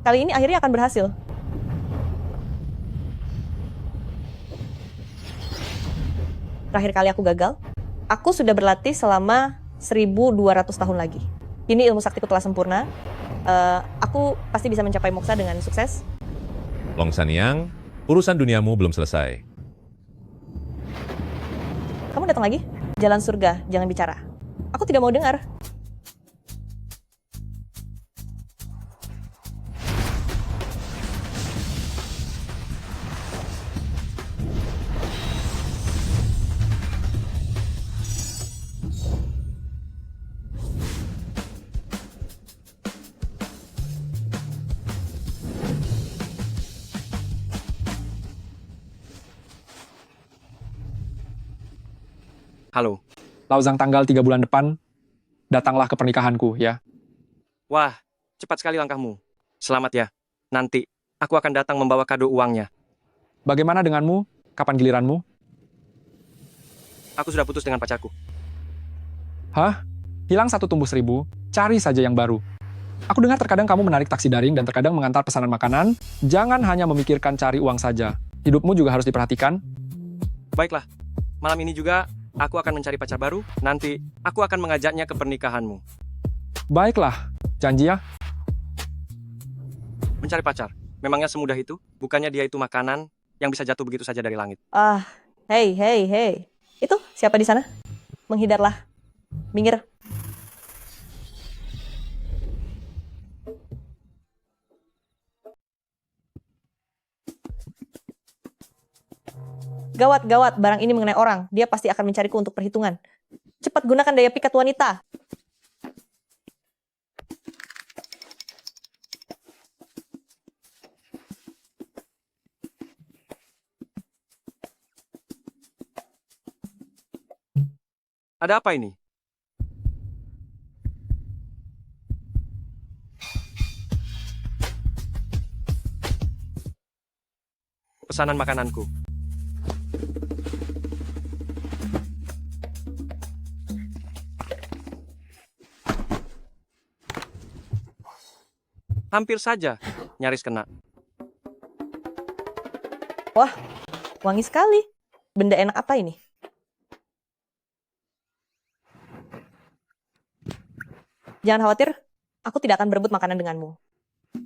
Kali ini akhirnya akan berhasil. Terakhir kali aku gagal, aku sudah berlatih selama 1200 tahun lagi. Kini ilmu saktiku telah sempurna. Aku pasti bisa mencapai moksa dengan sukses. Long Sanyang, urusan duniamu belum selesai. Kamu datang lagi? Jalan surga, jangan bicara. Aku tidak mau dengar. Halo. Lauzang tanggal 3 bulan depan, datanglah ke pernikahanku ya. Wah, cepat sekali langkahmu. Selamat ya. Nanti, aku akan datang membawa kado uangnya. Bagaimana denganmu? Kapan giliranmu? Aku sudah putus dengan pacarku. Hah? Hilang satu tumbuh seribu, cari saja yang baru. Aku dengar terkadang kamu menarik taksi daring dan terkadang mengantar pesanan makanan. Jangan hanya memikirkan cari uang saja. Hidupmu juga harus diperhatikan. Baiklah, malam ini juga aku akan mencari pacar baru. Nanti, aku akan mengajaknya ke pernikahanmu. Baiklah, janji ya. Mencari pacar, memangnya semudah itu? Bukannya dia itu makanan yang bisa jatuh begitu saja dari langit. Hei. Itu siapa di sana? Menghidarlah. Minggir. Gawat, barang ini mengenai orang. Dia pasti akan mencariku untuk perhitungan. Cepat gunakan daya pikat wanita. Ada apa ini? Pesanan makananku. Hampir saja, nyaris kena. Wah, wangi sekali. Benda enak apa ini? Jangan khawatir, aku tidak akan berebut makanan denganmu.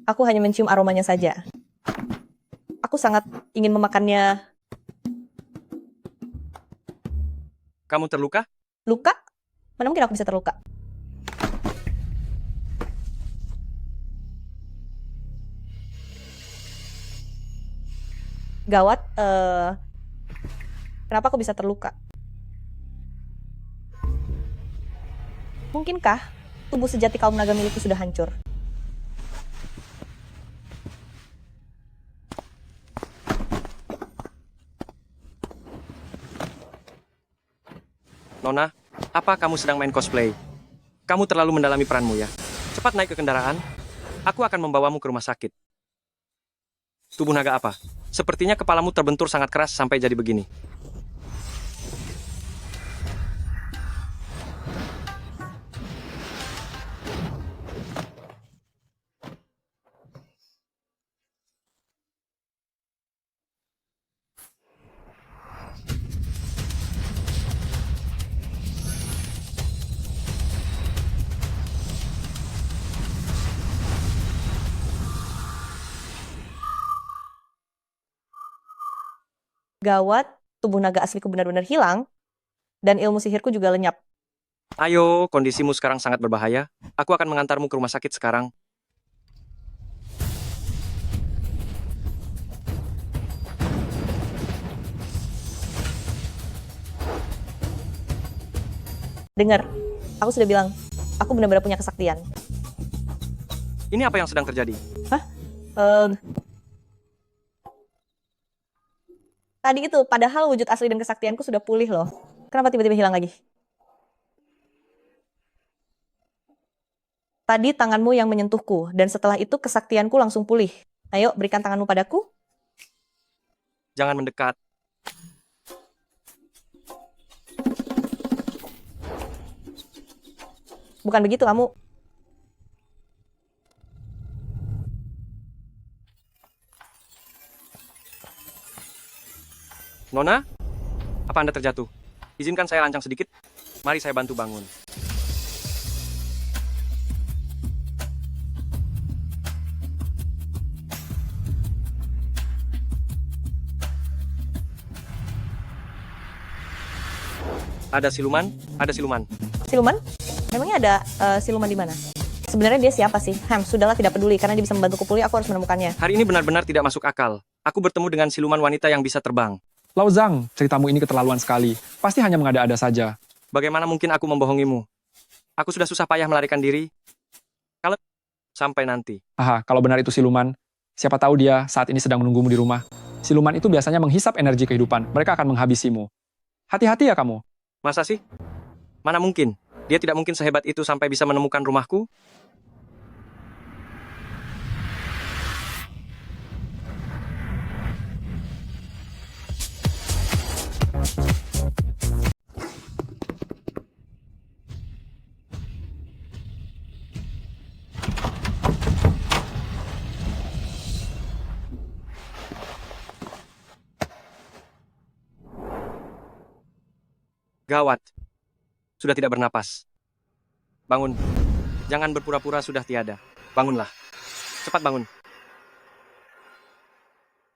Aku hanya mencium aromanya saja. Aku sangat ingin memakannya. Kamu terluka? Luka? Mana mungkin aku bisa terluka? Gawat, kenapa aku bisa terluka? Mungkinkah tubuh sejati kaum naga milikku sudah hancur? Nona, apa kamu sedang main cosplay? Kamu terlalu mendalami peranmu ya. Cepat naik ke kendaraan. Aku akan membawamu ke rumah sakit. Tubuh naga apa? Sepertinya kepalamu terbentur sangat keras sampai jadi begini. Gawat, tubuh naga asliku benar-benar hilang, dan ilmu sihirku juga lenyap. Ayo, kondisimu sekarang sangat berbahaya. Aku akan mengantarmu ke rumah sakit sekarang. Dengar, aku sudah bilang, aku benar-benar punya kesaktian. Ini apa yang sedang terjadi? Tadi itu, padahal wujud asli dan kesaktianku sudah pulih loh. Kenapa tiba-tiba hilang lagi? Tadi tanganmu yang menyentuhku, dan setelah itu kesaktianku langsung pulih. Ayo, berikan tanganmu padaku. Jangan mendekat. Bukan begitu, kamu. Nona, apa Anda terjatuh? Izinkan saya lancang sedikit. Mari saya bantu bangun. Ada siluman? Ada siluman. Siluman? Memangnya ada siluman di mana? Sebenarnya dia siapa sih? Sudahlah, tidak peduli. Karena dia bisa membantuku pulih, aku harus menemukannya. Hari ini benar-benar tidak masuk akal. Aku bertemu dengan siluman wanita yang bisa terbang. Lao Zhang, ceritamu ini keterlaluan sekali. Pasti hanya mengada-ada saja. Bagaimana mungkin aku membohongimu? Aku sudah susah payah melarikan diri. Kalau sampai nanti. Aha, kalau benar itu siluman, siapa tahu dia saat ini sedang menunggumu di rumah. Siluman itu biasanya menghisap energi kehidupan. Mereka akan menghabisimu. Hati-hati ya kamu. Masa sih? Mana mungkin? Dia tidak mungkin sehebat itu sampai bisa menemukan rumahku. Gawat. Sudah tidak bernapas. Bangun. Jangan berpura-pura sudah tiada. Bangunlah. Cepat bangun.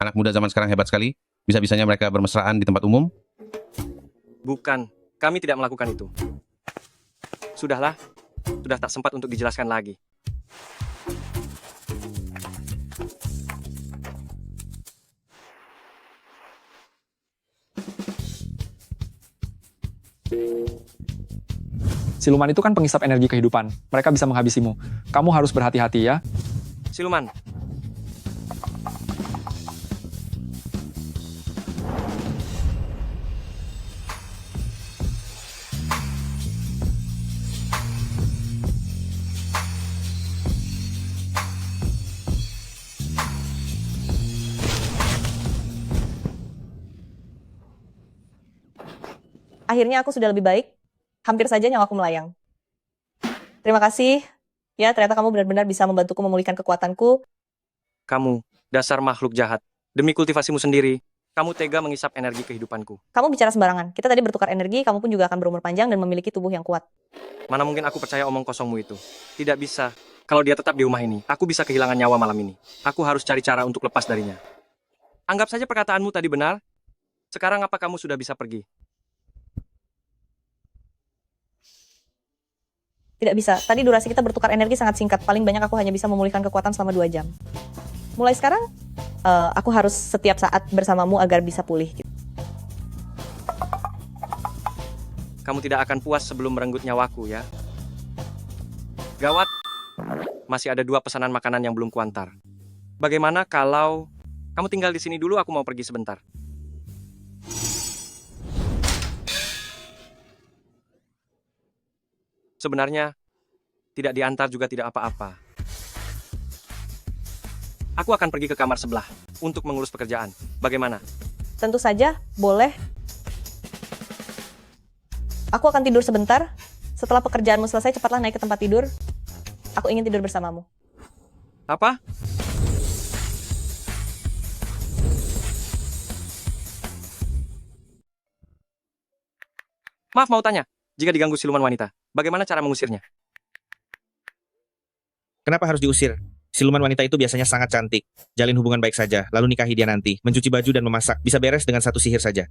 Anak muda zaman sekarang hebat sekali. Bisa-bisanya mereka bermesraan di tempat umum. Bukan. Kami tidak melakukan itu. Sudahlah. Sudah tak sempat untuk dijelaskan lagi. Siluman itu kan penghisap energi kehidupan. Mereka bisa menghabisimu. Kamu harus berhati-hati ya. Siluman. Akhirnya aku sudah lebih baik. Hampir saja nyawaku melayang. Terima kasih. Ya, ternyata kamu benar-benar bisa membantuku memulihkan kekuatanku. Kamu, dasar makhluk jahat. Demi kultivasimu sendiri, kamu tega menghisap energi kehidupanku. Kamu bicara sembarangan. Kita tadi bertukar energi, kamu pun juga akan berumur panjang dan memiliki tubuh yang kuat. Mana mungkin aku percaya omong kosongmu itu. Tidak bisa. Kalau dia tetap di rumah ini, aku bisa kehilangan nyawa malam ini. Aku harus cari cara untuk lepas darinya. Anggap saja perkataanmu tadi benar. Sekarang apa kamu sudah bisa pergi? Tidak bisa. Tadi durasi kita bertukar energi sangat singkat. Paling banyak aku hanya bisa memulihkan kekuatan selama 2 jam. Mulai sekarang, aku harus setiap saat bersamamu agar bisa pulih. Kamu tidak akan puas sebelum merenggut nyawaku, ya? Gawat. Masih ada 2 pesanan makanan yang belum kuantar. Bagaimana kalau kamu tinggal di sini dulu, aku mau pergi sebentar. Sebenarnya, tidak diantar juga tidak apa-apa. Aku akan pergi ke kamar sebelah untuk mengurus pekerjaan. Bagaimana? Tentu saja, boleh. Aku akan tidur sebentar. Setelah pekerjaanmu selesai, cepatlah naik ke tempat tidur. Aku ingin tidur bersamamu. Apa? Maaf, mau tanya. Jika diganggu siluman wanita, bagaimana cara mengusirnya? Kenapa harus diusir? Siluman wanita itu biasanya sangat cantik. Jalin hubungan baik saja, lalu nikahi dia nanti. Mencuci baju dan memasak bisa beres dengan 1 sihir saja.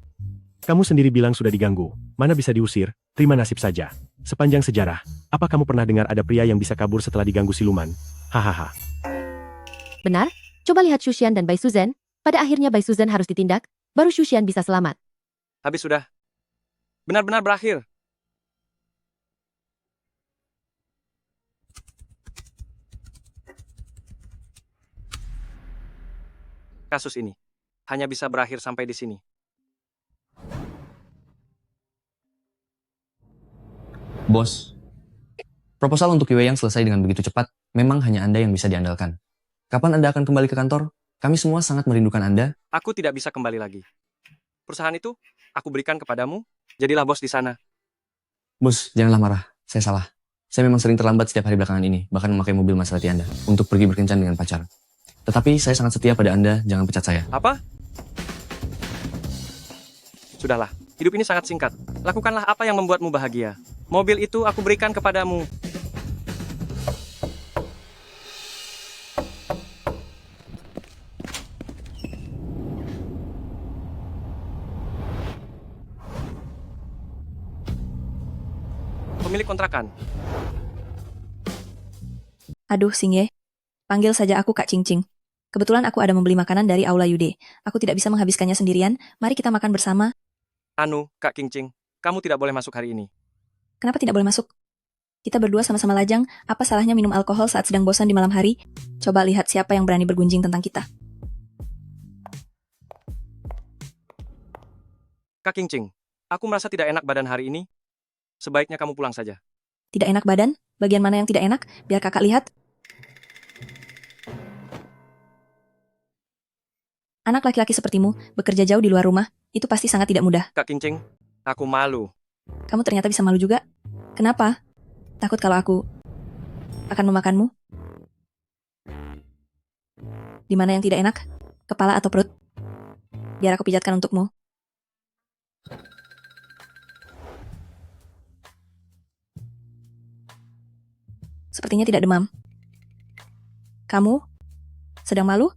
Kamu sendiri bilang sudah diganggu. Mana bisa diusir? Terima nasib saja. Sepanjang sejarah, apa kamu pernah dengar ada pria yang bisa kabur setelah diganggu siluman? Hahaha. Benar? Coba lihat Shushan dan Bai Suzhen. Pada akhirnya Bai Suzhen harus ditindak, baru Shushan bisa selamat. Habis sudah. Benar-benar berakhir. Kasus ini hanya bisa berakhir sampai di sini. Bos, proposal untuk Yue Yang selesai dengan begitu cepat. Memang hanya Anda yang bisa diandalkan. Kapan Anda akan kembali ke kantor? Kami semua sangat merindukan Anda. Aku tidak bisa kembali lagi. Perusahaan itu aku berikan kepadamu. Jadilah bos di sana. Bos, janganlah marah. Saya salah. Saya memang sering terlambat setiap hari belakangan ini, bahkan memakai mobil Maserati Anda untuk pergi berkencan dengan pacar. Tetapi saya sangat setia pada Anda, jangan pecat saya. Apa? Sudahlah, hidup ini sangat singkat. Lakukanlah apa yang membuatmu bahagia. Mobil itu aku berikan kepadamu. Pemilik kontrakan. Aduh, Singye. Panggil saja aku Kak Cingcing. Kebetulan aku ada membeli makanan dari Aula Yude. Aku tidak bisa menghabiskannya sendirian. Mari kita makan bersama. Anu, Kak Cingcing, kamu tidak boleh masuk hari ini. Kenapa tidak boleh masuk? Kita berdua sama-sama lajang. Apa salahnya minum alkohol saat sedang bosan di malam hari? Coba lihat siapa yang berani bergunjing tentang kita. Kak Cingcing, aku merasa tidak enak badan hari ini. Sebaiknya kamu pulang saja. Tidak enak badan? Bagian mana yang tidak enak? Biar kakak lihat. Anak laki-laki sepertimu, bekerja jauh di luar rumah, itu pasti sangat tidak mudah. Kak Cingcing, aku malu. Kamu ternyata bisa malu juga. Kenapa? Takut kalau aku akan memakanmu? Di mana yang tidak enak? Kepala atau perut? Biar aku pijatkan untukmu. Sepertinya tidak demam. Kamu? Sedang malu?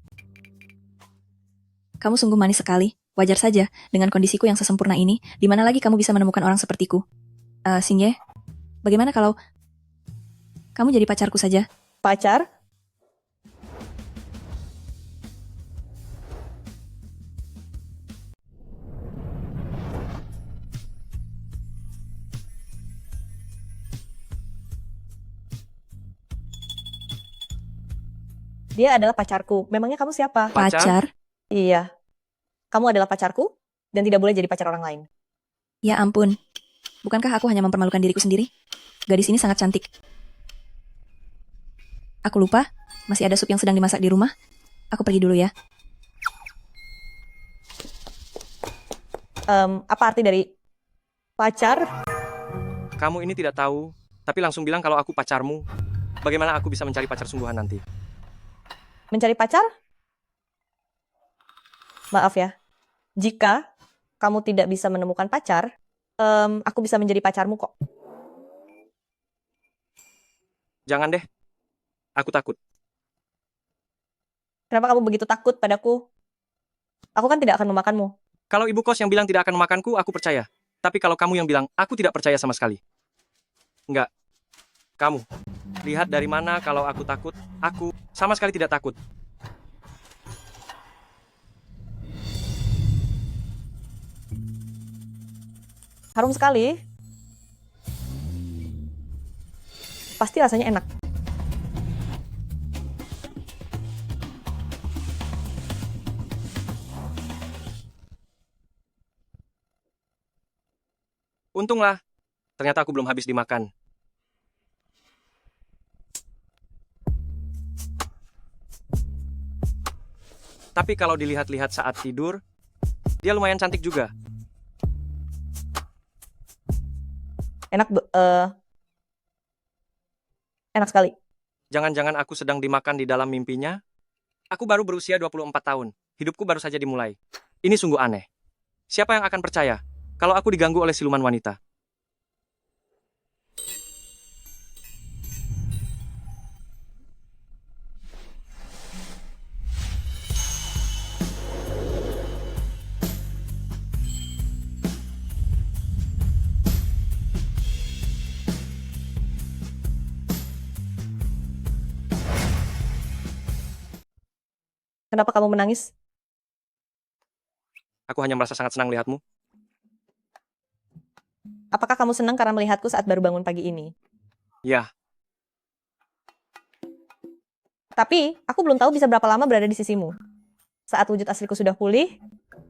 Kamu sungguh manis sekali. Wajar saja, dengan kondisiku yang sesempurna ini, di mana lagi kamu bisa menemukan orang sepertiku? Singye, bagaimana kalau kamu jadi pacarku saja? Pacar? Dia adalah pacarku. Memangnya kamu siapa? Pacar? Iya. Kamu adalah pacarku dan tidak boleh jadi pacar orang lain. Ya ampun. Bukankah aku hanya mempermalukan diriku sendiri? Gadis ini sangat cantik. Aku lupa, masih ada sup yang sedang dimasak di rumah. Aku pergi dulu ya. Apa arti dari pacar? Kamu ini tidak tahu, tapi langsung bilang kalau aku pacarmu. Bagaimana aku bisa mencari pacar sungguhan nanti? Mencari pacar? Maaf ya. Jika kamu tidak bisa menemukan pacar, aku bisa menjadi pacarmu kok. Jangan deh. Aku takut. Kenapa kamu begitu takut padaku? Aku kan tidak akan memakanmu. Kalau ibu kos yang bilang tidak akan memakanku, aku percaya. Tapi kalau kamu yang bilang, aku tidak percaya sama sekali. Enggak. Kamu. Lihat dari mana kalau aku takut. Aku sama sekali tidak takut. Harum sekali. Pasti rasanya enak. Untunglah. Ternyata aku belum habis dimakan. Tapi kalau dilihat-lihat saat tidur, dia lumayan cantik juga. Enak, enak sekali. Jangan-jangan aku sedang dimakan di dalam mimpinya? Aku baru berusia 24 tahun. Hidupku baru saja dimulai. Ini sungguh aneh. Siapa yang akan percaya kalau aku diganggu oleh siluman wanita? Kenapa kamu menangis? Aku hanya merasa sangat senang melihatmu. Apakah kamu senang karena melihatku saat baru bangun pagi ini? Ya, Tapi, aku belum tahu bisa berapa lama berada di sisimu. Saat wujud asliku sudah pulih,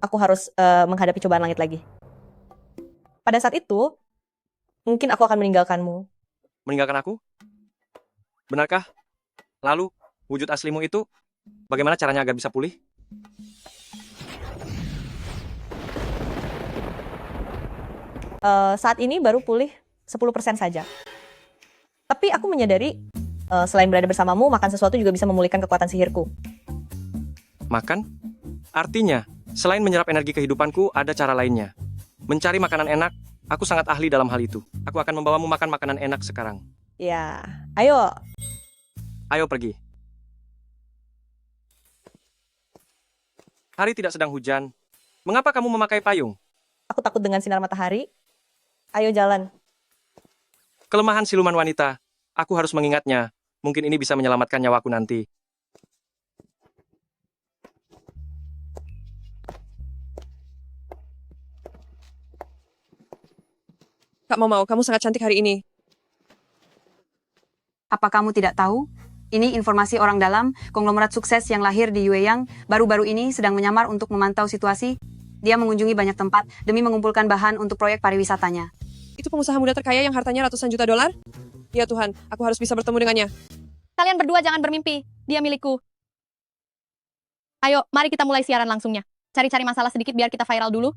aku harus menghadapi cobaan langit lagi. Pada saat itu, mungkin aku akan meninggalkanmu. meninggalkan aku? Benarkah? Lalu, wujud aslimu itu, bagaimana caranya agar bisa pulih? Saat ini baru pulih 10% saja. Tapi aku menyadari, selain berada bersamamu, makan sesuatu juga bisa memulihkan kekuatan sihirku. Makan? Artinya, selain menyerap energi kehidupanku, ada cara lainnya. Mencari makanan enak, aku sangat ahli dalam hal itu. Aku akan membawamu makan makanan enak sekarang. Ya, ayo. Ayo pergi. Hari tidak sedang hujan. Mengapa kamu memakai payung? Aku takut dengan sinar matahari. Ayo jalan. Kelemahan siluman wanita. Aku harus mengingatnya. Mungkin ini bisa menyelamatkan nyawaku nanti. Kak Mau, kamu sangat cantik hari ini. Apa kamu tidak tahu? Ini informasi orang dalam, konglomerat sukses yang lahir di Yueyang baru-baru ini sedang menyamar untuk memantau situasi. Dia mengunjungi banyak tempat demi mengumpulkan bahan untuk proyek pariwisatanya. Itu pengusaha muda terkaya yang hartanya ratusan juta dolar? Ya Tuhan, aku harus bisa bertemu dengannya. Kalian berdua jangan bermimpi. Dia milikku. Ayo, mari kita mulai siaran langsungnya. Cari-cari masalah sedikit biar kita viral dulu.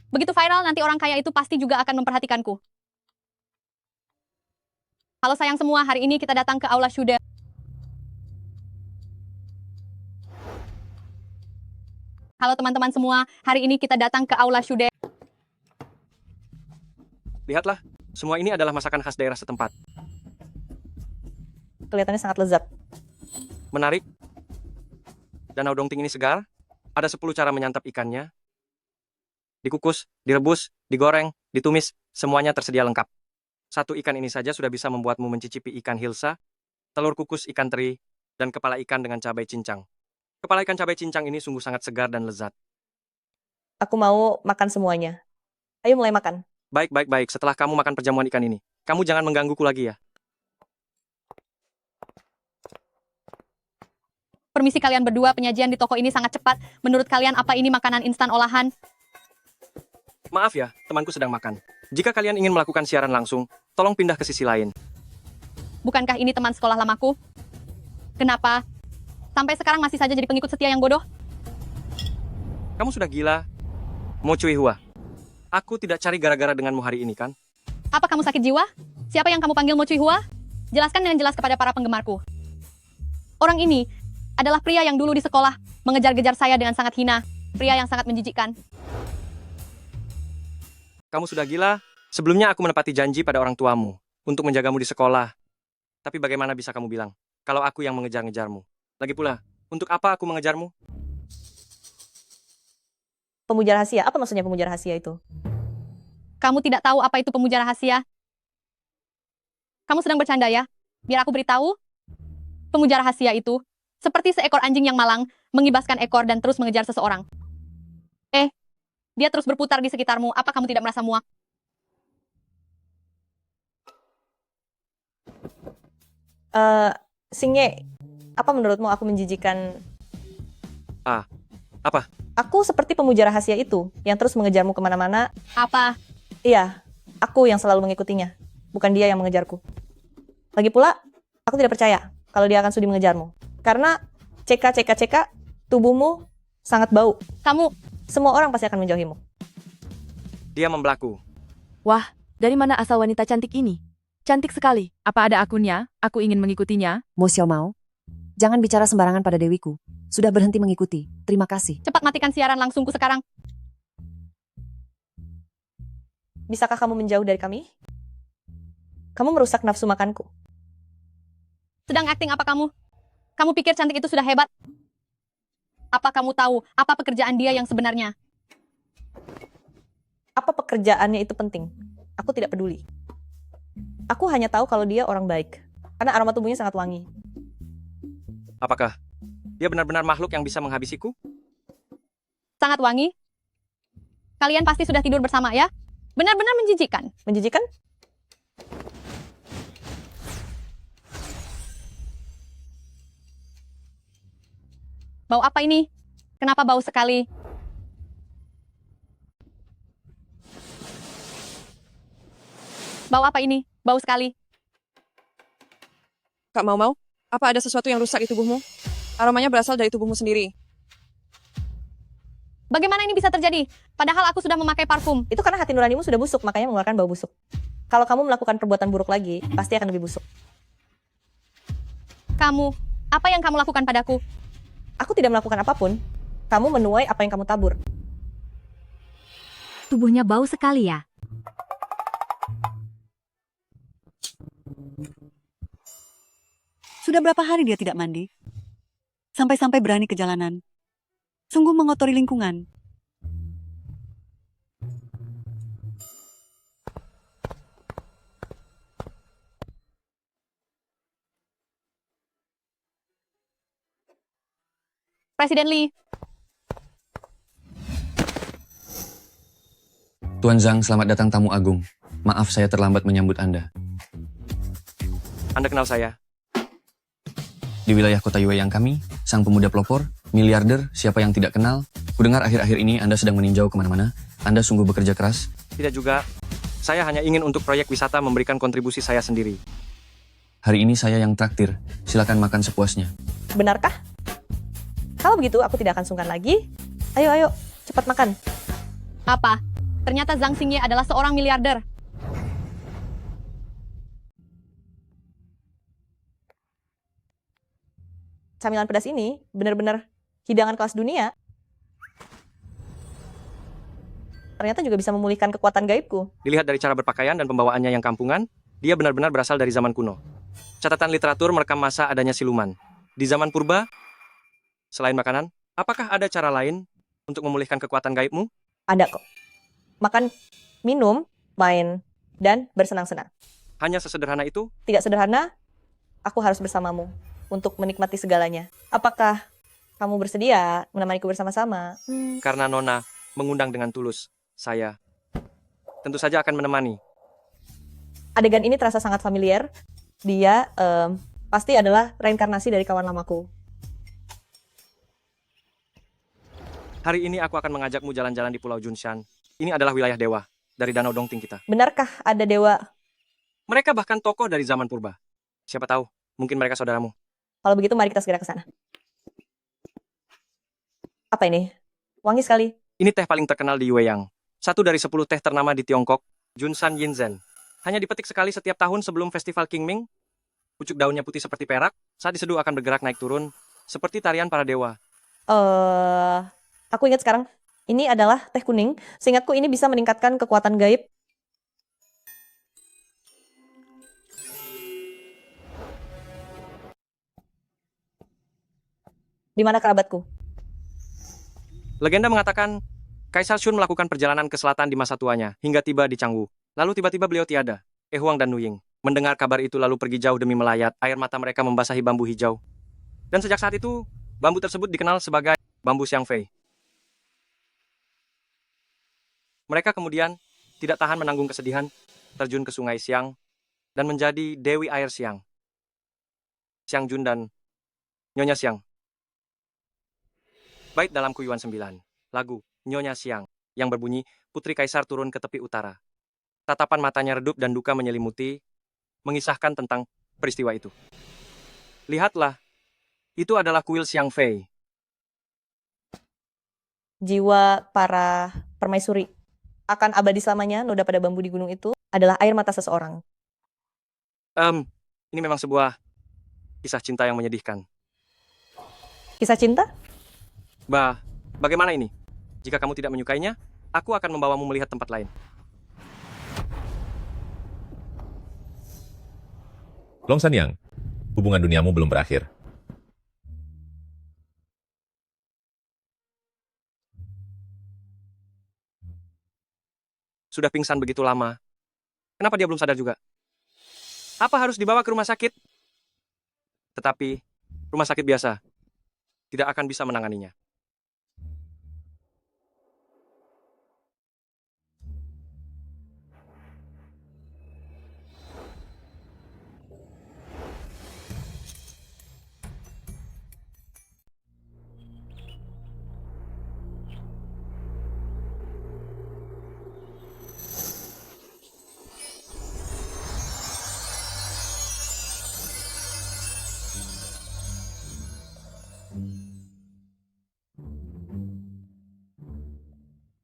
Begitu viral, nanti orang kaya itu pasti juga akan memperhatikanku. Halo sayang semua, hari ini kita datang ke Aula Shude. Halo teman-teman semua, hari ini kita datang ke Aula Shude. Lihatlah, semua ini adalah masakan khas daerah setempat. Kelihatannya sangat lezat. Menarik. Danau Dongting ini segar. Ada 10 cara menyantap ikannya. Dikukus, direbus, digoreng, ditumis, semuanya tersedia lengkap. Satu ikan ini saja sudah bisa membuatmu mencicipi ikan hilsa, telur kukus ikan teri, dan kepala ikan dengan cabai cincang. Kepala ikan cabai cincang ini sungguh sangat segar dan lezat. Aku mau makan semuanya. Ayo mulai makan. Baik. Setelah kamu makan perjamuan ikan ini, kamu jangan menggangguku lagi ya. Permisi kalian berdua, penyajian di toko ini sangat cepat. Menurut kalian apa ini makanan instan olahan? Maaf ya, temanku sedang makan. Jika kalian ingin melakukan siaran langsung, tolong pindah ke sisi lain. Bukankah ini teman sekolah lamaku? Kenapa? Sampai sekarang masih saja jadi pengikut setia yang bodoh? Kamu sudah gila? Mo Cui Hua. Aku tidak cari gara-gara denganmu hari ini kan? Apa kamu sakit jiwa? Siapa yang kamu panggil Mo Cui Hua? Jelaskan dengan jelas kepada para penggemarku. Orang ini adalah pria yang dulu di sekolah mengejar-gejar saya dengan sangat hina. Pria yang sangat menjijikkan. Kamu sudah gila? Sebelumnya aku menepati janji pada orang tuamu untuk menjagamu di sekolah. Tapi bagaimana bisa kamu bilang kalau aku yang mengejar-ngejarmu? Lagi pula, untuk apa aku mengejarmu? Pemuja rahasia. Apa maksudnya pemuja rahasia itu? Kamu tidak tahu apa itu pemuja rahasia? Kamu sedang bercanda ya? Biar aku beritahu. Pemuja rahasia itu seperti seekor anjing yang malang, mengibaskan ekor dan terus mengejar seseorang. Dia terus berputar di sekitarmu. Apa kamu tidak merasa muak? Singye, apa menurutmu aku menjijikan? Apa? Aku seperti pemuja rahasia itu, yang terus mengejarmu kemana-mana. Apa? Iya, aku yang selalu mengikutinya, bukan dia yang mengejarku. Lagi pula, aku tidak percaya kalau dia akan sudi mengejarmu. Karena CK, tubuhmu sangat bau. Semua orang pasti akan menjauhimu. Dia membelaku. Wah, dari mana asal wanita cantik ini? Cantik sekali. Apa ada akunnya? Aku ingin mengikutinya. Mo Xiaomao, jangan bicara sembarangan pada dewiku. Sudah berhenti mengikuti. Terima kasih. Cepat matikan siaran langsungku sekarang. Bisakah kamu menjauh dari kami? Kamu merusak nafsu makanku. Sedang acting apa kamu? Kamu pikir cantik itu sudah hebat? Apa kamu tahu apa pekerjaan dia yang sebenarnya? Apa pekerjaannya itu penting? Aku tidak peduli. Aku hanya tahu kalau dia orang baik. Karena aroma tubuhnya sangat wangi. Apakah dia benar-benar makhluk yang bisa menghabisiku? Sangat wangi? Kalian pasti sudah tidur bersama ya? Benar-benar menjijikkan. Menjijikkan? Bau apa ini? Kenapa bau sekali? Bau apa ini? Bau sekali. Kak Mau, apa ada sesuatu yang rusak di tubuhmu? Aromanya berasal dari tubuhmu sendiri. Bagaimana ini bisa terjadi? Padahal aku sudah memakai parfum. Itu karena hati nuranimu sudah busuk, makanya mengeluarkan bau busuk. Kalau kamu melakukan perbuatan buruk lagi, pasti akan lebih busuk. Kamu, apa yang kamu lakukan padaku? Aku tidak melakukan apapun. Kamu menuai apa yang kamu tabur. Tubuhnya bau sekali ya. Sudah berapa hari dia tidak mandi? Sampai-sampai berani ke jalanan. Sungguh mengotori lingkungan. Presiden Lee, Tuan Zhang, selamat datang tamu agung. Maaf saya terlambat menyambut Anda. Anda kenal saya? Di wilayah kota Yueyang kami, sang pemuda pelopor, miliarder, siapa yang tidak kenal. Kudengar akhir-akhir ini Anda sedang meninjau kemana-mana. Anda sungguh bekerja keras. Tidak juga. Saya hanya ingin untuk proyek wisata memberikan kontribusi saya sendiri. Hari ini saya yang traktir. Silakan makan sepuasnya. Benarkah? Kalau begitu, aku tidak akan sungkan lagi. Ayo, cepat makan. apa? Ternyata Zhang Xingye adalah seorang miliarder. Camilan pedas ini benar-benar hidangan kelas dunia. Ternyata juga bisa memulihkan kekuatan gaibku. Dilihat dari cara berpakaian dan pembawaannya yang kampungan, dia benar-benar berasal dari zaman kuno. Catatan literatur merekam masa adanya siluman. Di zaman purba, selain makanan, apakah ada cara lain untuk memulihkan kekuatan gaibmu? Ada kok. Makan, minum, main, dan bersenang-senang. Hanya sesederhana itu? Tidak sederhana, aku harus bersamamu untuk menikmati segalanya. Apakah kamu bersedia menemaniku bersama-sama? Karena Nona mengundang dengan tulus, saya tentu saja akan menemani. Adegan ini terasa sangat familiar. Dia pasti adalah reinkarnasi dari kawan lamaku. Hari ini aku akan mengajakmu jalan-jalan di Pulau Junshan. Ini adalah wilayah dewa dari Danau Dongting kita. Benarkah ada dewa? Mereka bahkan tokoh dari zaman purba. Siapa tahu, mungkin mereka saudaramu. Kalau begitu mari kita segera ke sana. Apa ini? Wangi sekali. Ini teh paling terkenal di Yueyang. 1 dari 10 teh ternama di Tiongkok, Junsan Yinzhen. Hanya dipetik sekali setiap tahun sebelum festival Qingming. Pucuk daunnya putih seperti perak, saat diseduh akan bergerak naik turun, seperti tarian para dewa. Aku ingat sekarang. Ini adalah teh kuning. Seingatku ini bisa meningkatkan kekuatan gaib. Di mana kerabatku? Legenda mengatakan, Kaisar Shun melakukan perjalanan ke selatan di masa tuanya, hingga tiba di Canggu. Lalu tiba-tiba beliau tiada. Huang dan Nuying mendengar kabar itu lalu pergi jauh demi melayat, air mata mereka membasahi bambu hijau. Dan sejak saat itu, bambu tersebut dikenal sebagai bambu Xiangfei. Mereka kemudian tidak tahan menanggung kesedihan, terjun ke sungai Xiang, dan menjadi Dewi Air Xiang. Xiang Jun dan Nyonya Xiang. Bait dalam Kuyuan 9, lagu Nyonya Xiang, yang berbunyi, Putri Kaisar turun ke tepi utara. Tatapan matanya redup dan duka menyelimuti, mengisahkan tentang peristiwa itu. Lihatlah, itu adalah kuil Xiangfei. Jiwa para permaisuri akan abadi selamanya. Noda pada bambu di gunung itu adalah air mata seseorang. Ini memang sebuah kisah cinta yang menyedihkan. Kisah cinta? Bagaimana ini? Jika kamu tidak menyukainya, aku akan membawamu melihat tempat lain. Long Sanyang, hubungan duniamu belum berakhir. Sudah pingsan begitu lama. Kenapa dia belum sadar juga? Apa harus dibawa ke rumah sakit? Tetapi, rumah sakit biasa tidak akan bisa menanganinya.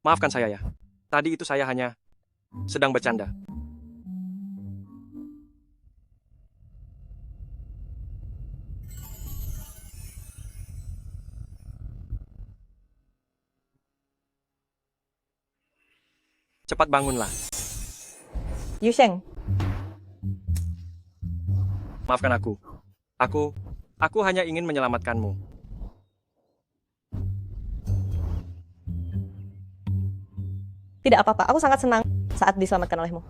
Maafkan saya ya. Tadi itu saya hanya sedang bercanda. Cepat bangunlah. Yu Sheng, Maafkan aku. Aku hanya ingin menyelamatkanmu. tidak apa-apa. Aku sangat senang saat diselamatkan olehmu.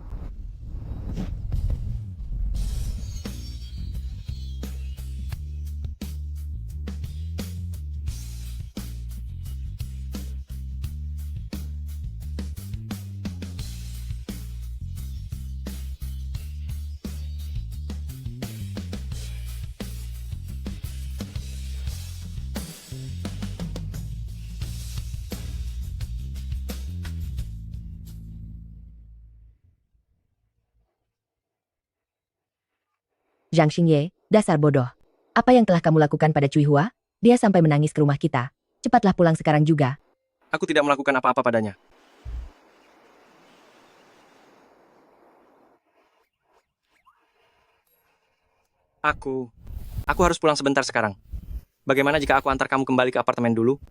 Zhang Xingye, dasar bodoh. Apa yang telah kamu lakukan pada Cui Hua? Dia sampai menangis ke rumah kita. Cepatlah pulang sekarang juga. Aku tidak melakukan apa-apa padanya. Aku harus pulang sebentar sekarang. Bagaimana jika aku antar kamu kembali ke apartemen dulu?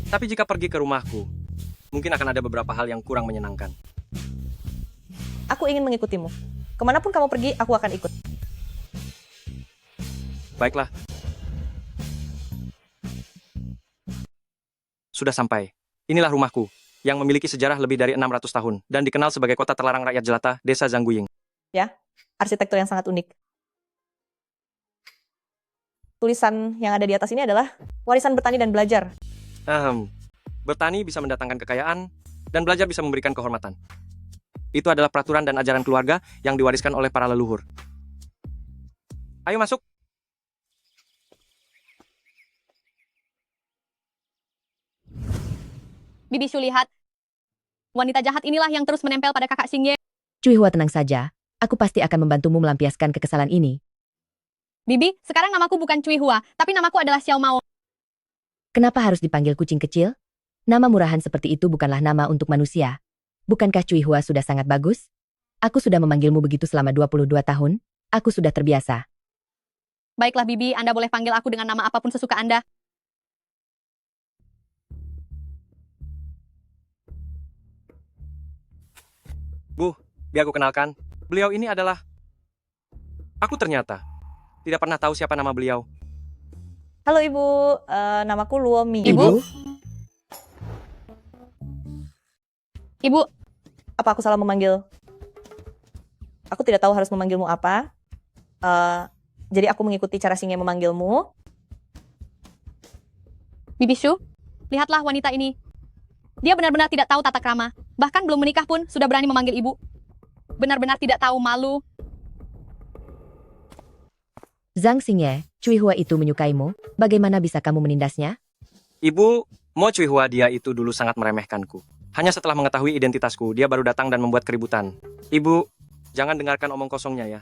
Tapi jika pergi ke rumahku, mungkin akan ada beberapa hal yang kurang menyenangkan. Aku ingin mengikutimu. Kemanapun kamu pergi, aku akan ikut. Baiklah. Sudah sampai. Inilah rumahku, yang memiliki sejarah lebih dari 600 tahun, dan dikenal sebagai kota terlarang rakyat jelata, Desa Zangguying. Ya, arsitektur yang sangat unik. Tulisan yang ada di atas ini adalah warisan bertani dan belajar. Bertani bisa mendatangkan kekayaan, dan belajar bisa memberikan kehormatan. Itu adalah peraturan dan ajaran keluarga yang diwariskan oleh para leluhur. Ayo masuk. Bibi Shu, lihat. Wanita jahat inilah yang terus menempel pada kakak Xingye. Cui Hua, tenang saja. Aku pasti akan membantumu melampiaskan kekesalan ini. Bibi, sekarang namaku bukan Cui Hua, tapi namaku adalah Xiao Mao. Kenapa harus dipanggil kucing kecil? Nama murahan seperti itu bukanlah nama untuk manusia. Bukankah Cui Hua sudah sangat bagus? Aku sudah memanggilmu begitu selama 22 tahun. Aku sudah terbiasa. Baiklah Bibi, Anda boleh panggil aku dengan nama apapun sesuka Anda. Bu, biar aku kenalkan. Beliau ini adalah... Aku ternyata tidak pernah tahu siapa nama beliau. Halo Ibu, namaku Luomi. Ibu? Ibu, Apa aku salah memanggil? Aku tidak tahu harus memanggilmu apa. Jadi aku mengikuti cara Xingye memanggilmu. Bibi Shu, lihatlah wanita ini. Dia benar-benar tidak tahu tata krama. Bahkan belum menikah pun sudah berani memanggil ibu. Benar-benar tidak tahu malu. Zhang Xingye, Cui Hua itu menyukaimu. Bagaimana bisa kamu menindasnya? Ibu, Mo Cui Hua dia itu dulu sangat meremehkanku. Hanya setelah mengetahui identitasku, dia baru datang dan membuat keributan. Ibu, jangan dengarkan omong kosongnya ya.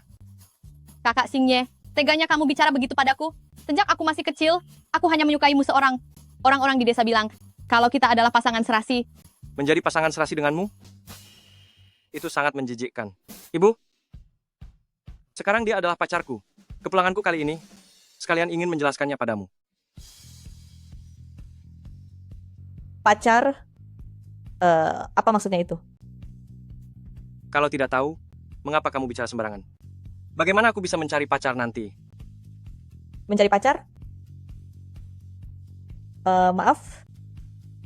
Kakak Xingye, teganya kamu bicara begitu padaku. Sejak aku masih kecil, aku hanya menyukaimu seorang. Orang-orang di desa bilang, kalau kita adalah pasangan serasi. Menjadi pasangan serasi denganmu? Itu sangat menjijikkan. Ibu, sekarang dia adalah pacarku. Kepulanganku kali ini, sekalian ingin menjelaskannya padamu. Pacar? Apa maksudnya itu? Kalau tidak tahu, mengapa kamu bicara sembarangan? Bagaimana aku bisa mencari pacar nanti? Mencari pacar? Maaf,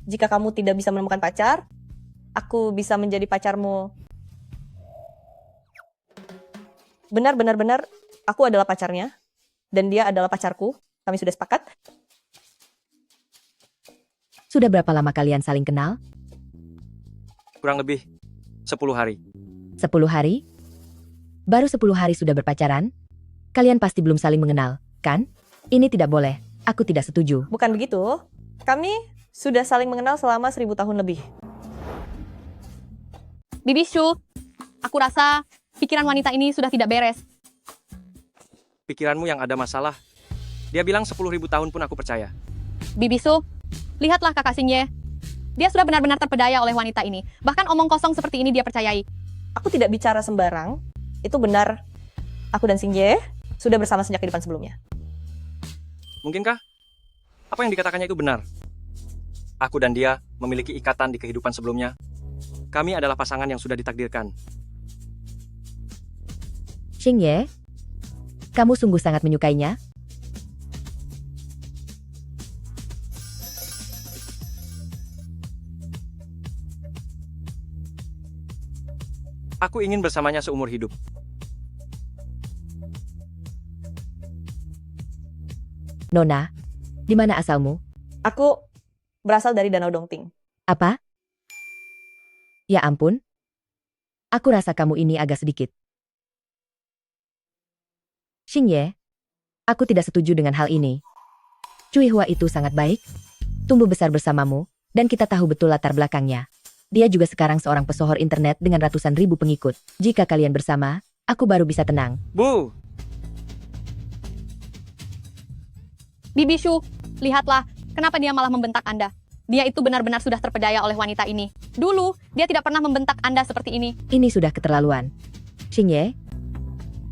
jika kamu tidak bisa menemukan pacar, aku bisa menjadi pacarmu. Benar, aku adalah pacarnya, dan dia adalah pacarku. Kami sudah sepakat. Sudah berapa lama kalian saling kenal? Kurang lebih 10 hari. 10 hari? Baru 10 hari sudah berpacaran? Kalian pasti belum saling mengenal, kan? Ini tidak boleh. Aku tidak setuju. Bukan begitu. Kami sudah saling mengenal selama 1000 tahun lebih. Bibi Shu, aku rasa pikiran wanita ini sudah tidak beres. Pikiranmu yang ada masalah. Dia bilang 10.000 tahun pun aku percaya. Bibi Shu, lihatlah kakak Xingye. Dia sudah benar-benar terpedaya oleh wanita ini. Bahkan omong kosong seperti ini dia percayai. Aku tidak bicara sembarang. Itu benar. Aku dan Xingye sudah bersama sejak kehidupan sebelumnya. Mungkinkah? Apa yang dikatakannya itu benar? Aku dan dia memiliki ikatan di kehidupan sebelumnya. Kami adalah pasangan yang sudah ditakdirkan. Xingye, kamu sungguh sangat menyukainya? Aku ingin bersamanya seumur hidup. Nona, di mana asalmu? Aku berasal dari Danau Dongting. Apa? Ya ampun. Aku rasa kamu ini agak sedikit. Xingye, aku tidak setuju dengan hal ini. Cui Hua itu sangat baik, tumbuh besar bersamamu, dan kita tahu betul latar belakangnya. Dia juga sekarang seorang pesohor internet dengan ratusan ribu pengikut. Jika kalian bersama, aku baru bisa tenang. Bu! Bibi Shu, lihatlah, kenapa dia malah membentak Anda. Dia itu benar-benar sudah terpedaya oleh wanita ini. Dulu, dia tidak pernah membentak Anda seperti ini. Ini sudah keterlaluan. Xingye,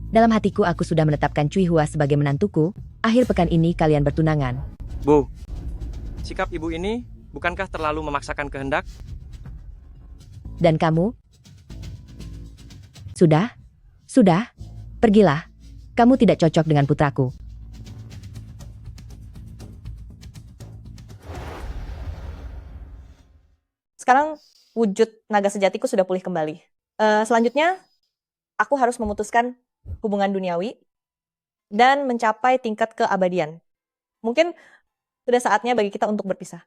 dalam hatiku aku sudah menetapkan Cui Hua sebagai menantuku. Akhir pekan ini kalian bertunangan. Bu, sikap ibu ini bukankah terlalu memaksakan kehendak? Dan kamu? Sudah, pergilah. Kamu tidak cocok dengan putraku. Sekarang wujud naga sejatiku sudah pulih kembali. Selanjutnya, aku harus memutuskan hubungan duniawi dan mencapai tingkat keabadian. Mungkin sudah saatnya bagi kita untuk berpisah.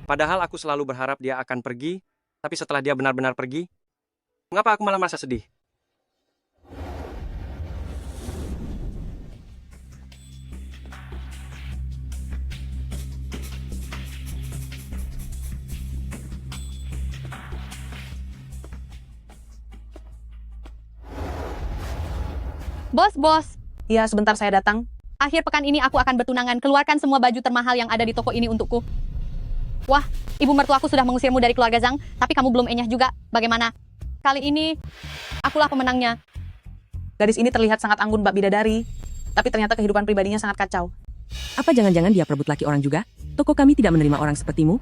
Padahal aku selalu berharap dia akan pergi, tapi setelah dia benar-benar pergi, mengapa aku malah merasa sedih? Bos. Iya, sebentar saya datang. Akhir pekan ini aku akan bertunangan. Keluarkan semua baju termahal yang ada di toko ini untukku. Wah, ibu mertuaku sudah mengusirmu dari keluarga Zhang, tapi kamu belum enyah juga. Bagaimana? Kali ini, akulah pemenangnya. Gadis ini terlihat sangat anggun bak bidadari, tapi ternyata kehidupan pribadinya sangat kacau. Apa jangan-jangan dia perebut laki orang juga? Toko kami tidak menerima orang sepertimu.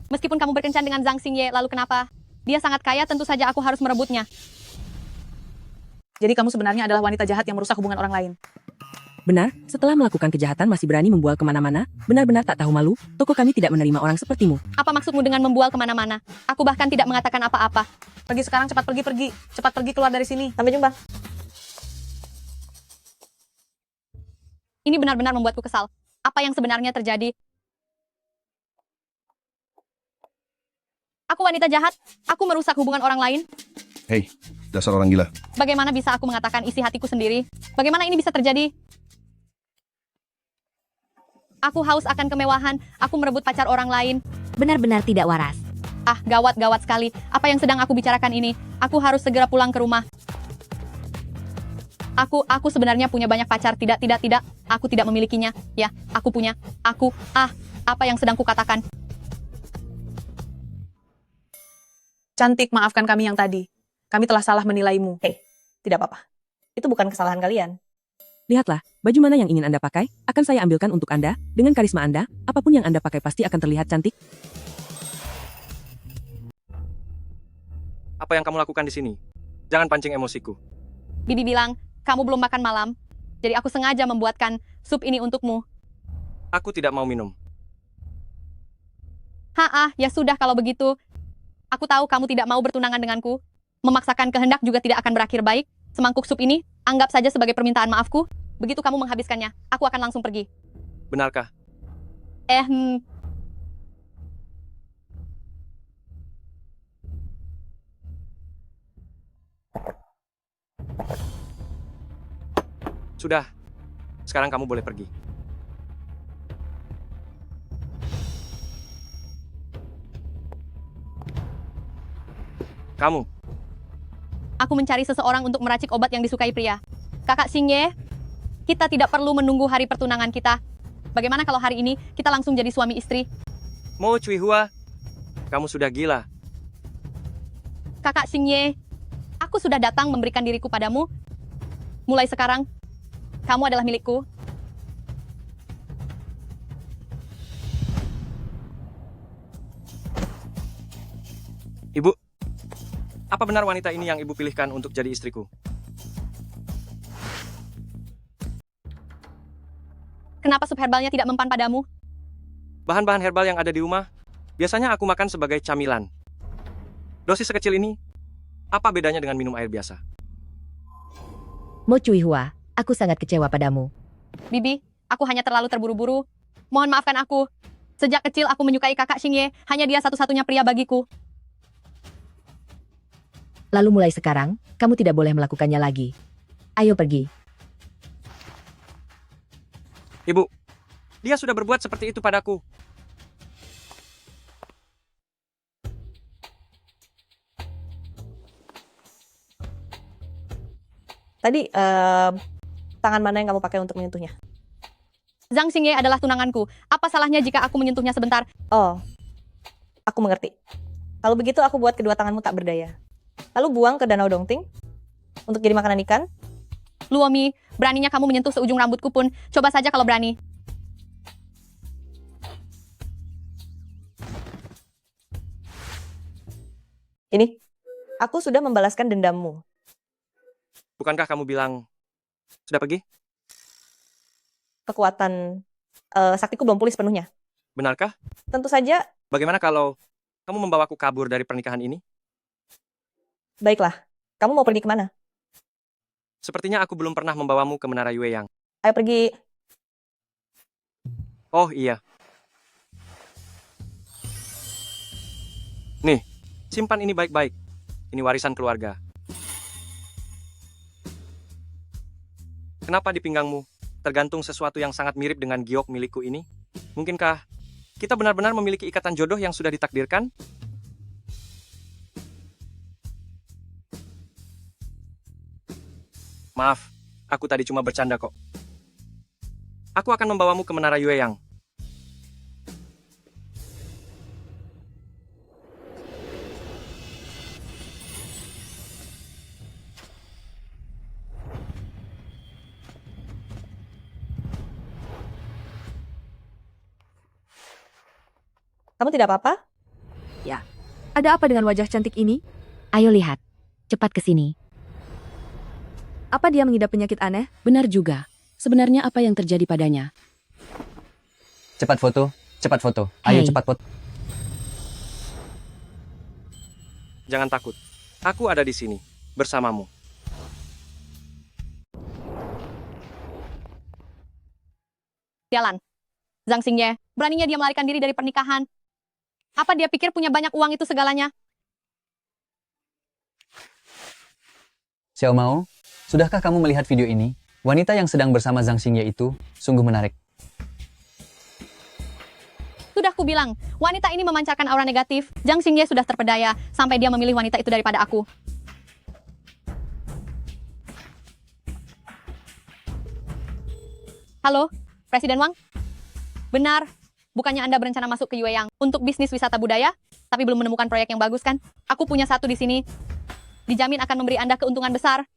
Meskipun kamu berkencan dengan Zhang Xingye, lalu kenapa? Dia sangat kaya, tentu saja aku harus merebutnya. Jadi kamu sebenarnya adalah wanita jahat yang merusak hubungan orang lain. Benar, setelah melakukan kejahatan masih berani membual kemana-mana, benar-benar tak tahu malu, toko kami tidak menerima orang sepertimu. Apa maksudmu dengan membual kemana-mana? Aku bahkan tidak mengatakan apa-apa. Pergi sekarang, cepat pergi. Cepat pergi keluar dari sini. Sampai jumpa. Ini benar-benar membuatku kesal. Apa yang sebenarnya terjadi? Aku wanita jahat. Aku merusak hubungan orang lain. Hei, dasar orang gila. Bagaimana bisa aku mengatakan isi hatiku sendiri? Bagaimana ini bisa terjadi? Aku haus akan kemewahan. Aku merebut pacar orang lain. Benar-benar tidak waras. Ah, gawat sekali. Apa yang sedang aku bicarakan ini? Aku harus segera pulang ke rumah. Aku sebenarnya punya banyak pacar. Tidak. Aku tidak memilikinya. Ya, aku punya. Apa yang sedang kukatakan? Cantik, maafkan kami yang tadi. Kami telah salah menilaimu. Hei, tidak apa-apa. Itu bukan kesalahan kalian. Lihatlah, baju mana yang ingin Anda pakai, akan saya ambilkan untuk Anda. Dengan karisma Anda, apapun yang Anda pakai pasti akan terlihat cantik. Apa yang kamu lakukan di sini? Jangan pancing emosiku. Bibi bilang, kamu belum makan malam. Jadi aku sengaja membuatkan sup ini untukmu. Aku tidak mau minum. Ya sudah kalau begitu. Aku tahu kamu tidak mau bertunangan denganku. Memaksakan kehendak juga tidak akan berakhir baik. Semangkuk sup ini, anggap saja sebagai permintaan maafku. Begitu kamu menghabiskannya, aku akan langsung pergi. Benarkah? Sudah. Sekarang kamu boleh pergi. Kamu. Aku mencari seseorang untuk meracik obat yang disukai pria. Kakak Xingye, kita tidak perlu menunggu hari pertunangan kita. Bagaimana kalau hari ini kita langsung jadi suami istri? Mo Cui Hua, kamu sudah gila. Kakak Xingye, aku sudah datang memberikan diriku padamu. Mulai sekarang, kamu adalah milikku. Ibu, apa benar wanita ini yang ibu pilihkan untuk jadi istriku? Kenapa sup herbalnya tidak mempan padamu? Bahan-bahan herbal yang ada di rumah, biasanya aku makan sebagai camilan. Dosis sekecil ini, apa bedanya dengan minum air biasa? Mo Cui Hua, aku sangat kecewa padamu. Bibi, aku hanya terlalu terburu-buru. Mohon maafkan aku. Sejak kecil aku menyukai kakak Xingye, hanya dia satu-satunya pria bagiku. Lalu mulai sekarang, kamu tidak boleh melakukannya lagi. Ayo pergi. Ibu, dia sudah berbuat seperti itu padaku. Tadi, tangan mana yang kamu pakai untuk menyentuhnya? Zhang Xingye adalah tunanganku. Apa salahnya jika aku menyentuhnya sebentar? Oh, aku mengerti. Kalau begitu aku buat kedua tanganmu tak berdaya. Lalu buang ke Danau Dongting untuk jadi makanan ikan. Luomi, beraninya kamu menyentuh seujung rambutku pun. Coba saja kalau berani. Ini, aku sudah membalaskan dendammu. Bukankah kamu bilang sudah pergi? Kekuatan saktiku belum pulih sepenuhnya. Benarkah? Tentu saja. Bagaimana kalau kamu membawaku kabur dari pernikahan ini? Baiklah, kamu mau pergi kemana? Sepertinya aku belum pernah membawamu ke Menara Yueyang. Ayo pergi. Oh iya. Nih, simpan ini baik-baik. Ini warisan keluarga. Kenapa di pinggangmu tergantung sesuatu yang sangat mirip dengan giok milikku ini? Mungkinkah kita benar-benar memiliki ikatan jodoh yang sudah ditakdirkan? Maaf, aku tadi cuma bercanda kok. Aku akan membawamu ke Menara Yueyang. Kamu tidak apa-apa? Ya. Ada apa dengan wajah cantik ini? Ayo lihat. Cepat ke sini. Apa dia mengidap penyakit aneh? Benar juga. Sebenarnya apa yang terjadi padanya? Cepat foto, cepat foto. Ayo Hei. cepat foto. Jangan takut. Aku ada di sini, bersamamu. Jalan. Zhang Xingye, beraninya dia melarikan diri dari pernikahan. Apa dia pikir punya banyak uang itu segalanya? Xiao Mao, sudahkah kamu melihat video ini? Wanita yang sedang bersama Zhang Xingye itu sungguh menarik. Sudah kubilang, wanita ini memancarkan aura negatif. Zhang Xingye sudah terpedaya sampai dia memilih wanita itu daripada aku. Halo, Presiden Wang? Benar, bukannya Anda berencana masuk ke Yueyang untuk bisnis wisata budaya, tapi belum menemukan proyek yang bagus kan? Aku punya satu di sini. Dijamin akan memberi Anda keuntungan besar.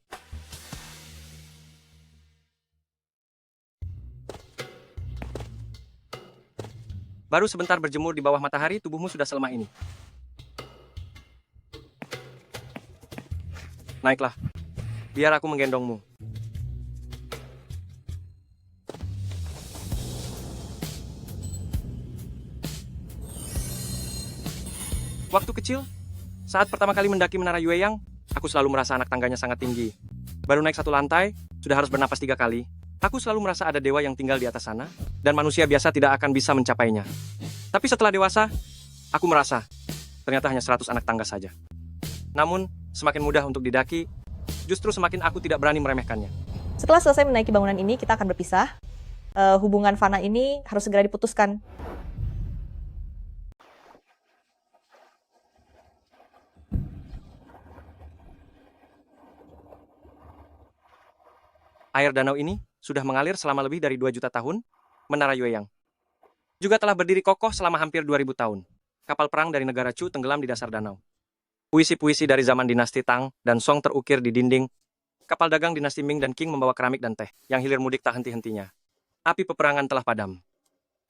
Baru sebentar berjemur di bawah matahari, tubuhmu sudah selemah ini. Naiklah, biar aku menggendongmu. Waktu kecil, saat pertama kali mendaki Menara Yueyang, aku selalu merasa anak tangganya sangat tinggi. Baru naik satu lantai, sudah harus bernapas 3 kali. Aku selalu merasa ada dewa yang tinggal di atas sana, dan manusia biasa tidak akan bisa mencapainya. Tapi setelah dewasa, aku merasa ternyata hanya 100 anak tangga saja. Namun, semakin mudah untuk didaki, justru semakin aku tidak berani meremehkannya. Setelah selesai menaiki bangunan ini, kita akan berpisah. Hubungan fana ini harus segera diputuskan. Air danau ini sudah mengalir selama lebih dari 2 juta tahun, Menara Yueyang. Juga telah berdiri kokoh selama hampir 2000 tahun. Kapal perang dari negara Chu tenggelam di dasar danau. Puisi-puisi dari zaman dinasti Tang dan Song terukir di dinding. Kapal dagang dinasti Ming dan Qing membawa keramik dan teh yang hilir mudik tak henti-hentinya. Api peperangan telah padam.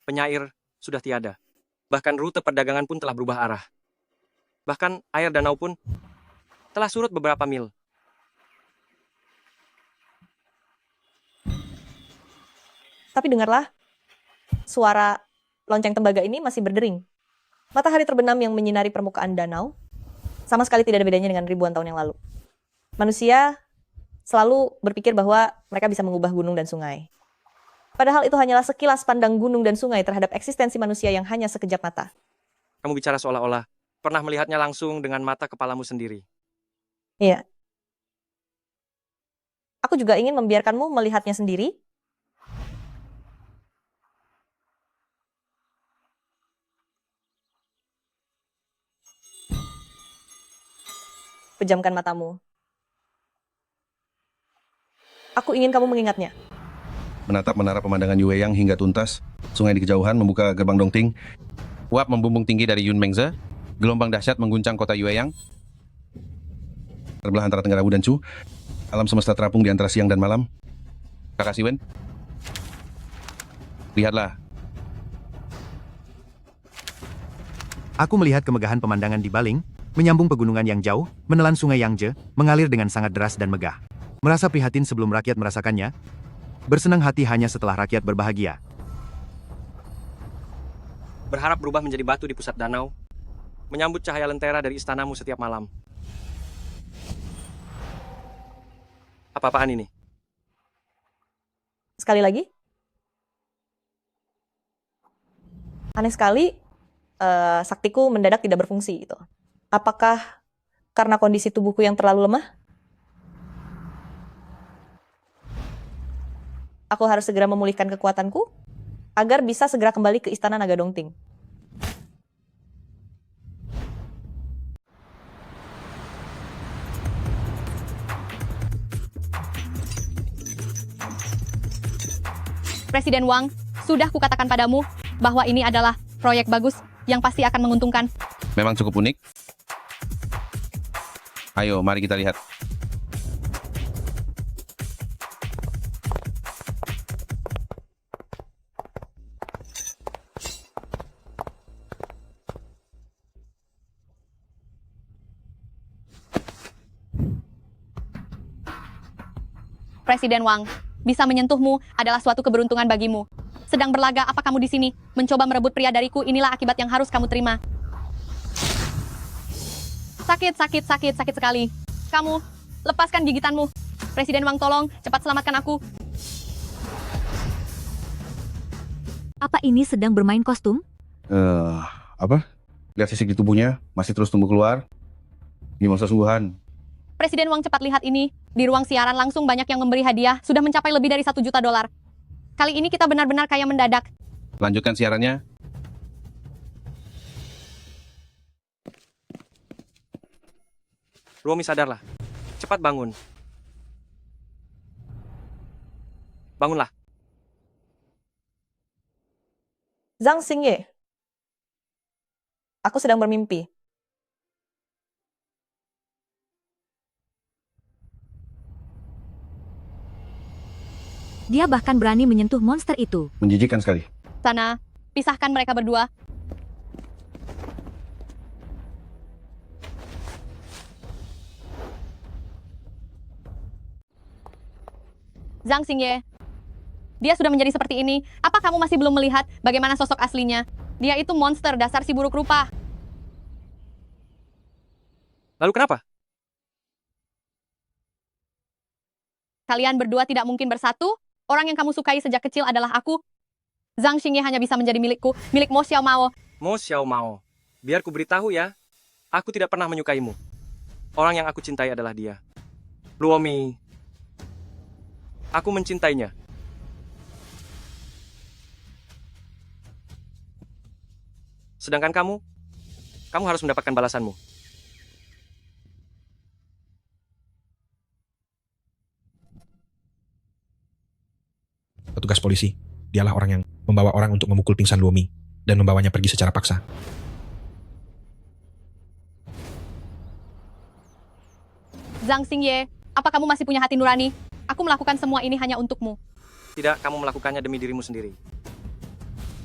Penyair sudah tiada. Bahkan rute perdagangan pun telah berubah arah. Bahkan air danau pun telah surut beberapa mil. Tapi dengarlah, suara lonceng tembaga ini masih berdering. Matahari terbenam yang menyinari permukaan danau sama sekali tidak ada bedanya dengan ribuan tahun yang lalu. Manusia selalu berpikir bahwa mereka bisa mengubah gunung dan sungai. Padahal itu hanyalah sekilas pandang gunung dan sungai terhadap eksistensi manusia yang hanya sekejap mata. Kamu bicara seolah-olah pernah melihatnya langsung dengan mata kepalamu sendiri. Iya. Aku juga ingin membiarkanmu melihatnya sendiri. Pejamkan matamu. Aku ingin kamu mengingatnya. Menatap menara pemandangan Yue Yang hingga tuntas, sungai di kejauhan membuka gerbang Dongting. Uap membumbung tinggi dari Yun Mengze, gelombang dahsyat mengguncang kota Yue Yang. Terbelah antara Tenggara Wu dan Chu, alam semesta terapung di antara siang dan malam. Kakak Siwen, lihatlah. Aku melihat kemegahan pemandangan di Baling, menyambung pegunungan yang jauh, menelan sungai Yangtze, mengalir dengan sangat deras dan megah. Merasa prihatin sebelum rakyat merasakannya, bersenang hati hanya setelah rakyat berbahagia. Berharap berubah menjadi batu di pusat danau, menyambut cahaya lentera dari istanamu setiap malam. Apa-apaan ini? Sekali lagi. Aneh sekali, saktiku mendadak tidak berfungsi gitu. Apakah karena kondisi tubuhku yang terlalu lemah? Aku harus segera memulihkan kekuatanku agar bisa segera kembali ke istana Naga Dongting. Presiden Wang, sudah kukatakan padamu bahwa ini adalah proyek bagus yang pasti akan menguntungkan. Memang cukup unik. Ayo, mari kita lihat. Presiden Wang, bisa menyentuhmu adalah suatu keberuntungan bagimu. Sedang berlaga apa kamu di sini? Mencoba merebut pria dariku, inilah akibat yang harus kamu terima. Sakit sekali. Kamu, lepaskan gigitanmu. Presiden Wang, tolong, cepat selamatkan aku. Apa ini sedang bermain kostum? Apa? Lihat sisik di tubuhnya, masih terus tumbuh keluar. Ini monster sungguhan. Presiden Wang, cepat lihat ini. Di ruang siaran langsung banyak yang memberi hadiah, sudah mencapai lebih dari $1 juta. Kali ini kita benar-benar kaya mendadak. Lanjutkan siarannya. Ruomi, sadarlah. Cepat bangun. Bangunlah. Zhang Xingye. Aku sedang bermimpi. Dia bahkan berani menyentuh monster itu. Menjijikkan sekali. Sana, pisahkan mereka berdua. Zhang Xingye, dia sudah menjadi seperti ini. Apa kamu masih belum melihat bagaimana sosok aslinya? Dia itu monster, dasar si buruk rupa. Lalu kenapa? Kalian berdua tidak mungkin bersatu. Orang yang kamu sukai sejak kecil adalah aku. Zhang Xingye hanya bisa menjadi milikku, milik Mo Xiao Mao. Mo Xiao Mao. Biar ku beritahu ya, aku tidak pernah menyukaimu. Orang yang aku cintai adalah dia. Luomi. Aku mencintainya. Sedangkan kamu harus mendapatkan balasanmu. Petugas polisi, dialah orang yang membawa orang untuk memukul pingsan Luomi dan membawanya pergi secara paksa. Zhang Xingye, apa kamu masih punya hati nurani? Aku melakukan semua ini hanya untukmu. Tidak, kamu melakukannya demi dirimu sendiri.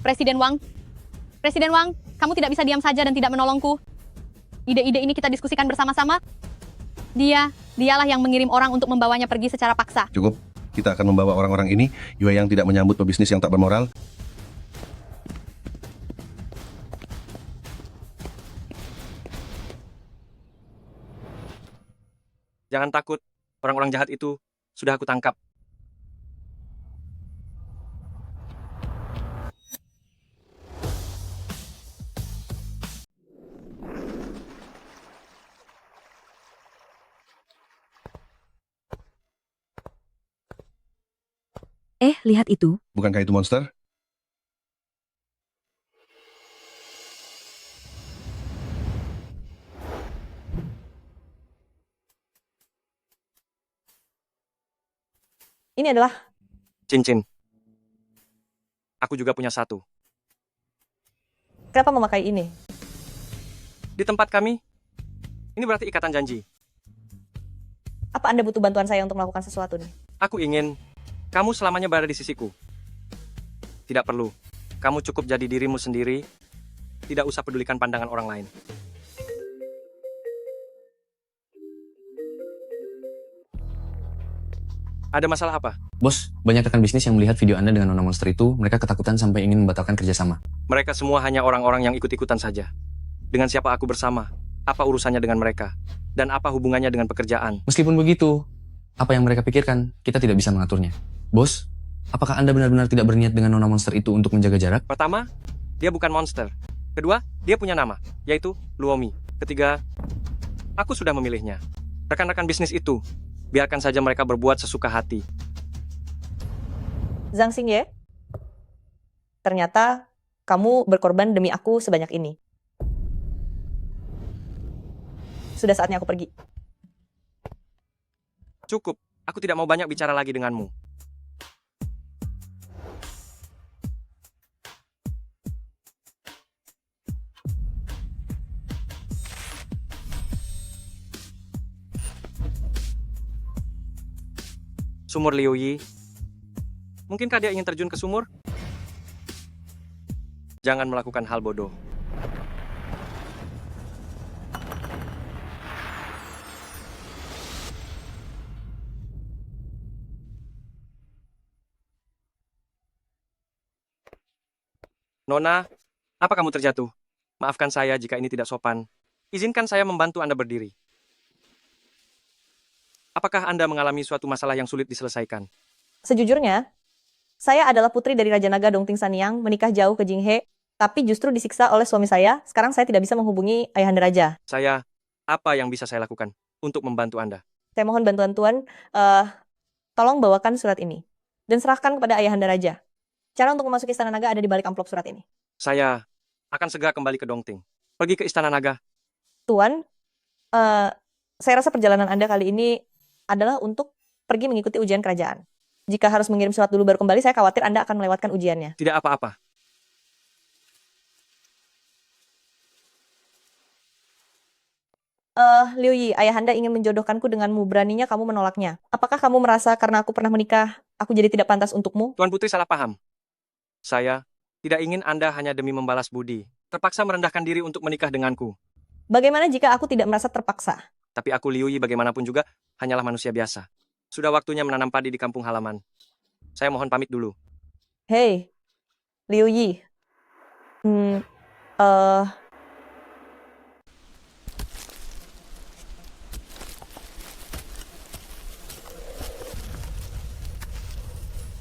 Presiden Wang, kamu tidak bisa diam saja dan tidak menolongku. Ide-ide ini kita diskusikan bersama-sama. Dialah yang mengirim orang untuk membawanya pergi secara paksa. Cukup. Kita akan membawa orang-orang ini. Yue Yang tidak menyambut pebisnis yang tak bermoral. Jangan takut, orang-orang jahat itu sudah aku tangkap. Lihat itu. Bukankah itu monster? Ini adalah cincin. Aku juga punya satu. Kenapa memakai ini? Di tempat kami, ini berarti ikatan janji. Apa Anda butuh bantuan saya untuk melakukan sesuatu nih? Aku ingin kamu selamanya berada di sisiku. Tidak perlu. Kamu cukup jadi dirimu sendiri. Tidak usah pedulikan pandangan orang lain. Ada masalah apa? Bos, banyak rekan bisnis yang melihat video Anda dengan Nona Monster itu, mereka ketakutan sampai ingin membatalkan kerjasama. Mereka semua hanya orang-orang yang ikut-ikutan saja. Dengan siapa aku bersama? Apa urusannya dengan mereka? Dan apa hubungannya dengan pekerjaan? Meskipun begitu, apa yang mereka pikirkan, kita tidak bisa mengaturnya. Bos, apakah Anda benar-benar tidak berniat dengan Nona Monster itu untuk menjaga jarak? Pertama, dia bukan monster. Kedua, dia punya nama, yaitu Luomi. Ketiga, aku sudah memilihnya. Rekan-rekan bisnis itu, biarkan saja mereka berbuat sesuka hati. Zhang Xingye, ternyata kamu berkorban demi aku sebanyak ini. Sudah saatnya aku pergi. Cukup, aku tidak mau banyak bicara lagi denganmu. Sumur Liu Yi. Mungkinkah dia ingin terjun ke sumur? Jangan melakukan hal bodoh. Nona, apa kamu terjatuh? Maafkan saya jika ini tidak sopan. Izinkan saya membantu Anda berdiri. Apakah Anda mengalami suatu masalah yang sulit diselesaikan? Sejujurnya, saya adalah putri dari Raja Naga Dongting Sanyang, menikah jauh ke Jinghe, tapi justru disiksa oleh suami saya. Sekarang saya tidak bisa menghubungi Ayahanda Raja. Apa yang bisa saya lakukan untuk membantu Anda? Saya mohon bantuan Tuan, tolong bawakan surat ini dan serahkan kepada Ayahanda Raja. Cara untuk memasuki Istana Naga ada di balik amplop surat ini. Saya akan segera kembali ke Dongting. Pergi ke Istana Naga. Tuan, saya rasa perjalanan Anda kali ini adalah untuk pergi mengikuti ujian kerajaan. Jika harus mengirim surat dulu baru kembali, saya khawatir Anda akan melewatkan ujiannya. Tidak apa-apa. Liu Yi, Ayahanda ingin menjodohkanku denganmu. Beraninya kamu menolaknya. Apakah kamu merasa karena aku pernah menikah, aku jadi tidak pantas untukmu? Tuan Putri salah paham. Saya tidak ingin Anda hanya demi membalas budi, terpaksa merendahkan diri untuk menikah denganku. Bagaimana jika aku tidak merasa terpaksa? Tapi aku Liu Yi bagaimanapun juga hanyalah manusia biasa. Sudah waktunya menanam padi di kampung halaman. Saya mohon pamit dulu. Hei, Liu Yi.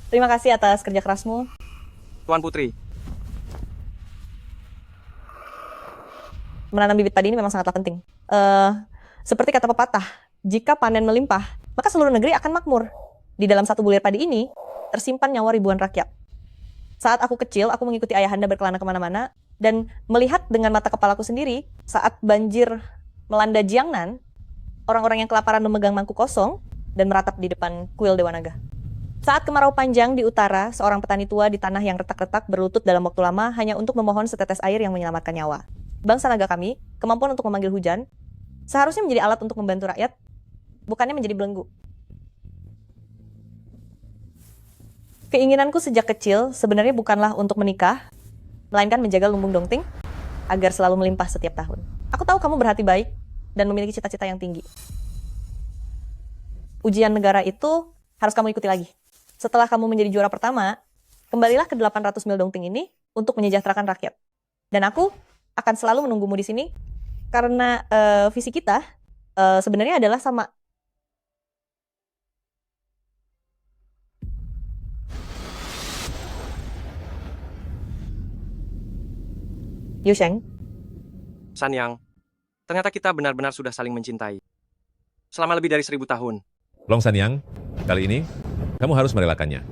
Terima kasih atas kerja kerasmu. Tuan Putri. Menanam bibit padi ini memang sangatlah penting. Seperti kata pepatah, jika panen melimpah, maka seluruh negeri akan makmur. Di dalam satu bulir padi ini, tersimpan nyawa ribuan rakyat. Saat aku kecil, aku mengikuti ayahanda berkelana kemana-mana, dan melihat dengan mata kepalaku sendiri, saat banjir melanda Jiangnan, orang-orang yang kelaparan memegang mangkuk kosong, dan meratap di depan kuil Dewa Naga. Saat kemarau panjang di utara, seorang petani tua di tanah yang retak-retak berlutut dalam waktu lama hanya untuk memohon setetes air yang menyelamatkan nyawa. Bangsa naga kami, kemampuan untuk memanggil hujan, seharusnya menjadi alat untuk membantu rakyat, bukannya menjadi belenggu. Keinginanku sejak kecil sebenarnya bukanlah untuk menikah, melainkan menjaga lumbung dongting agar selalu melimpah setiap tahun. Aku tahu kamu berhati baik dan memiliki cita-cita yang tinggi. Ujian negara itu harus kamu ikuti lagi. Setelah kamu menjadi juara pertama, kembalilah ke 800 mil dongting ini untuk menyejahterakan rakyat. Dan aku akan selalu menunggumu di sini karena visi kita sebenarnya adalah sama. Yusheng, Sanyang, ternyata kita benar-benar sudah saling mencintai. Selama lebih dari 1000 tahun. Long Sanyang, kali ini kamu harus merelakannya.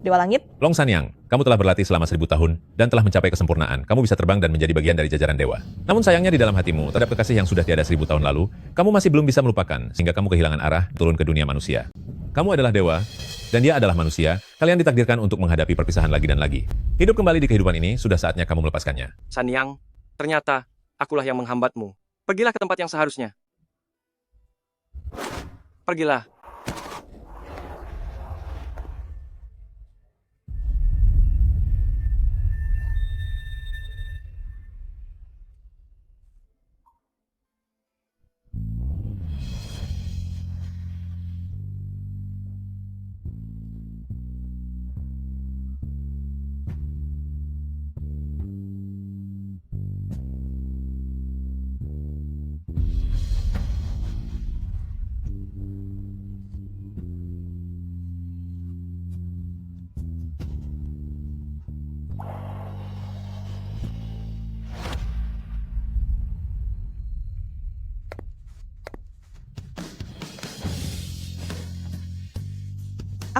Dewa Langit, Long Sanyang, kamu telah berlatih selama 1000 tahun dan telah mencapai kesempurnaan. Kamu bisa terbang dan menjadi bagian dari jajaran dewa. Namun sayangnya di dalam hatimu, terhadap kekasih yang sudah tiada 1000 tahun lalu, kamu masih belum bisa melupakan sehingga kamu kehilangan arah turun ke dunia manusia. Kamu adalah dewa, dan dia adalah manusia. Kalian ditakdirkan untuk menghadapi perpisahan lagi dan lagi. Hidup kembali di kehidupan ini, sudah saatnya kamu melepaskannya. Sanyang, ternyata akulah yang menghambatmu. Pergilah ke tempat yang seharusnya. Pergilah.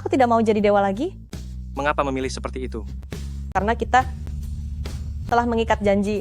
aku tidak mau jadi dewa lagi Mengapa memilih seperti itu? karena kita telah mengikat janji